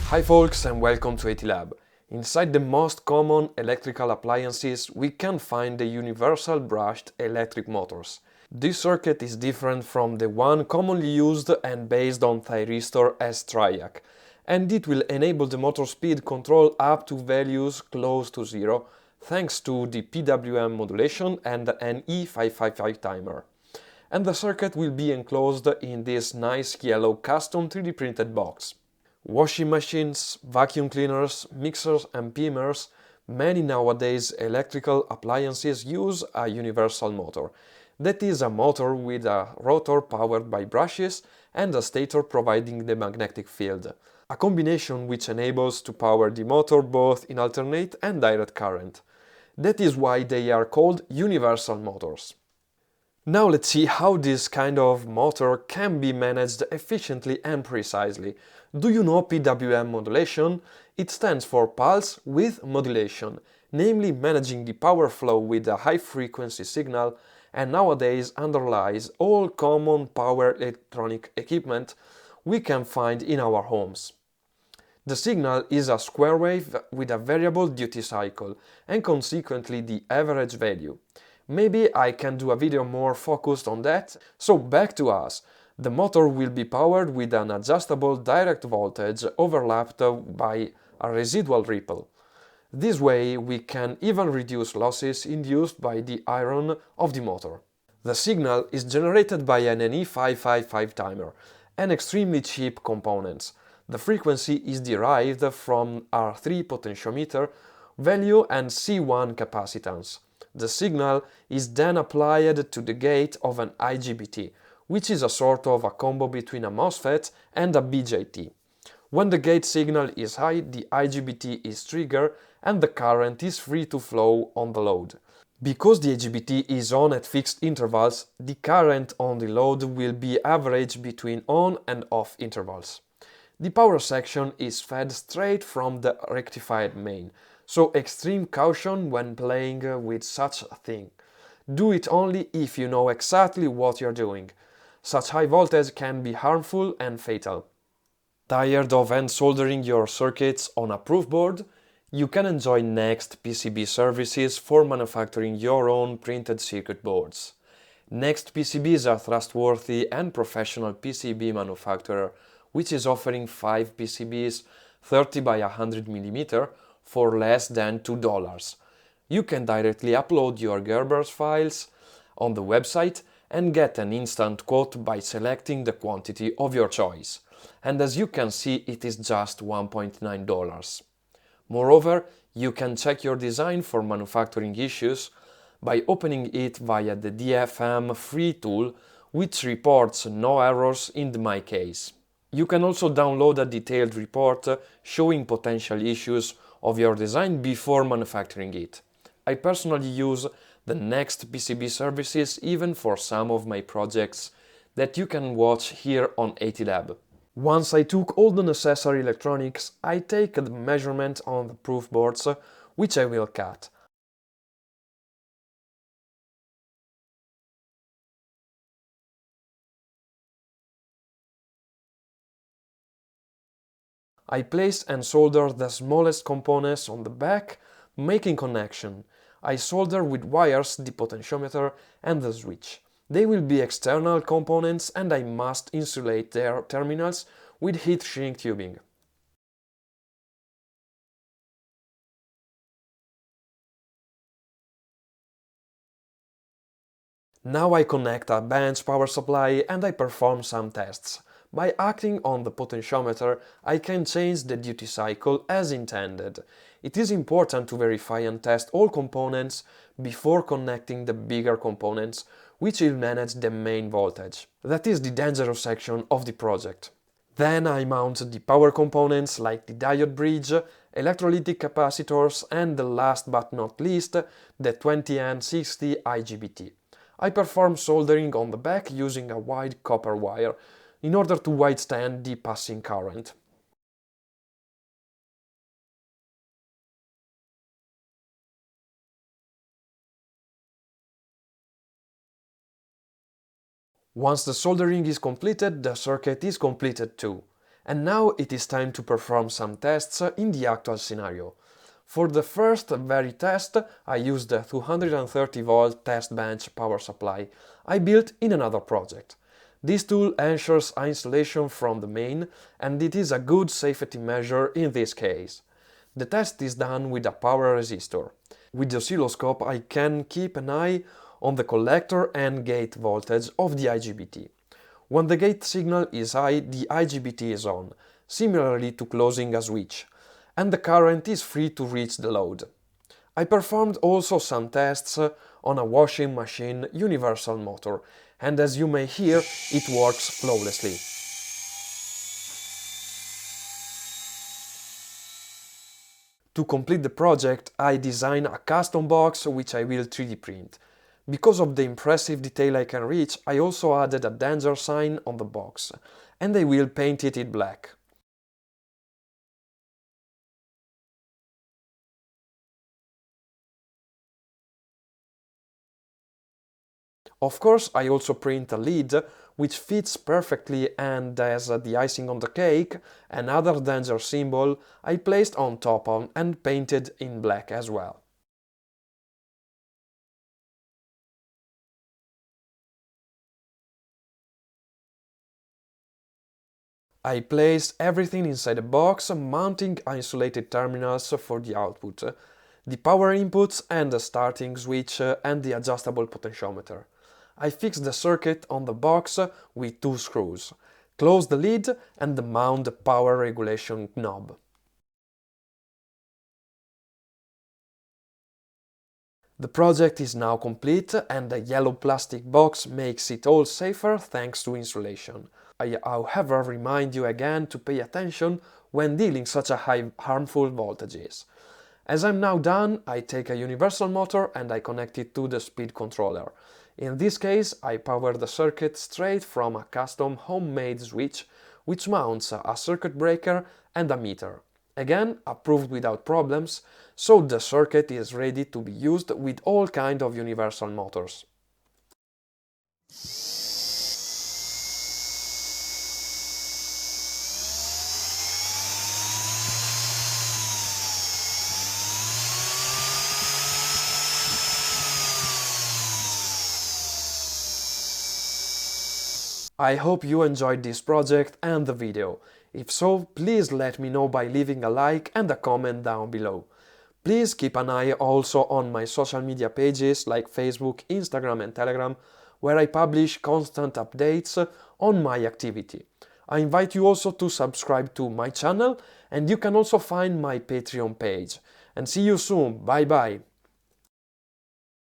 Hi folks and welcome to AT Lab. Inside the most common electrical appliances we can find the universal brushed electric motors. This circuit is different from the one commonly used and based on thyristor as triac, and it will enable the motor speed control up to values close to zero thanks to the PWM modulation and an E555 timer. And the circuit will be enclosed in this nice yellow custom 3D printed box. Washing machines, vacuum cleaners, mixers and pimmers, many nowadays electrical appliances use a universal motor. That is a motor with a rotor powered by brushes and a stator providing the magnetic field. A combination which enables to power the motor both in alternate and direct current. That is why they are called universal motors. Now let's see how this kind of motor can be managed efficiently and precisely. Do you know PWM modulation? It stands for pulse width modulation, namely managing the power flow with a high frequency signal, and nowadays underlies all common power electronic equipment we can find in our homes. The signal is a square wave with a variable duty cycle and consequently the average value. Maybe I can do a video more focused on that. So back to us. The motor will be powered with an adjustable direct voltage overlapped by a residual ripple. This way we can even reduce losses induced by the iron of the motor. The signal is generated by an E555 timer, an extremely cheap component. The frequency is derived from R3 potentiometer value and C1 capacitance. The signal is then applied to the gate of an IGBT, which is a sort of a combo between a MOSFET and a BJT. When the gate signal is high, the IGBT is triggered and the current is free to flow on the load. Because the IGBT is on at fixed intervals, the current on the load will be averaged between on and off intervals. The power section is fed straight from the rectified main, so extreme caution when playing with such a thing. Do it only if you know exactly what you're doing. Such high voltage can be harmful and fatal. Tired of hand soldering your circuits on a proof board? You can enjoy Next PCB services for manufacturing your own printed circuit boards. Next PCB is a trustworthy and professional PCB manufacturer which is offering 5 PCBs 30 by 100 mm for less than $2. You can directly upload your Gerber's files on the website and get an instant quote by selecting the quantity of your choice. And as you can see, it is just $1.9. Moreover, you can check your design for manufacturing issues by opening it via the DFM free tool, which reports no errors in my case. You can also download a detailed report showing potential issues of your design before manufacturing it. I personally use the Next PCB services even for some of my projects that you can watch here on AT Lab. Once I took all the necessary electronics, I take the measurement on the proof boards, which I will cut. I place and solder the smallest components on the back, making connection. I solder with wires the potentiometer and the switch. They will be external components and I must insulate their terminals with heat shrink tubing. Now I connect a bench power supply and I perform some tests. By acting on the potentiometer, I can change the duty cycle as intended. It is important to verify and test all components before connecting the bigger components, which will manage the main voltage. That is the dangerous section of the project. Then I mount the power components like the diode bridge, electrolytic capacitors and last but not least, the 20N60 IGBT. I perform soldering on the back using a wide copper wire in order to withstand the passing current. Once the soldering is completed, the circuit is completed too. And now it is time to perform some tests in the actual scenario. For the first very test, I used a 230 volt test bench power supply I built in another project. This tool ensures isolation from the main, and it is a good safety measure in this case. The test is done with a power resistor. With the oscilloscope I can keep an eye on the collector and gate voltage of the IGBT. When the gate signal is high, the IGBT is on, similarly to closing a switch, and the current is free to reach the load. I performed also some tests on a washing machine universal motor, and as you may hear, it works flawlessly. To complete the project, I designed a custom box which I will 3D print. Because of the impressive detail I can reach, I also added a danger sign on the box, and I will paint it in black. Of course, I also print a lid which fits perfectly, and as the icing on the cake, another danger symbol I placed on top of and painted in black as well. I placed everything inside a box, mounting isolated terminals for the output, the power inputs and the starting switch and the adjustable potentiometer. I fixed the circuit on the box with 2 screws, closed the lid and mount the power regulation knob. The project is now complete, and the yellow plastic box makes it all safer thanks to insulation. I however remind you again to pay attention when dealing such a high harmful voltages. As I'm now done, I take a universal motor and I connect it to the speed controller. In this case, I power the circuit straight from a custom homemade switch which mounts a circuit breaker and a meter. Again, approved without problems, so the circuit is ready to be used with all kinds of universal motors. I hope you enjoyed this project and the video. If so, please let me know by leaving a like and a comment down below. Please keep an eye also on my social media pages like Facebook, Instagram and Telegram, where I publish constant updates on my activity. I invite you also to subscribe to my channel, and you can also find my Patreon page. And see you soon, bye bye!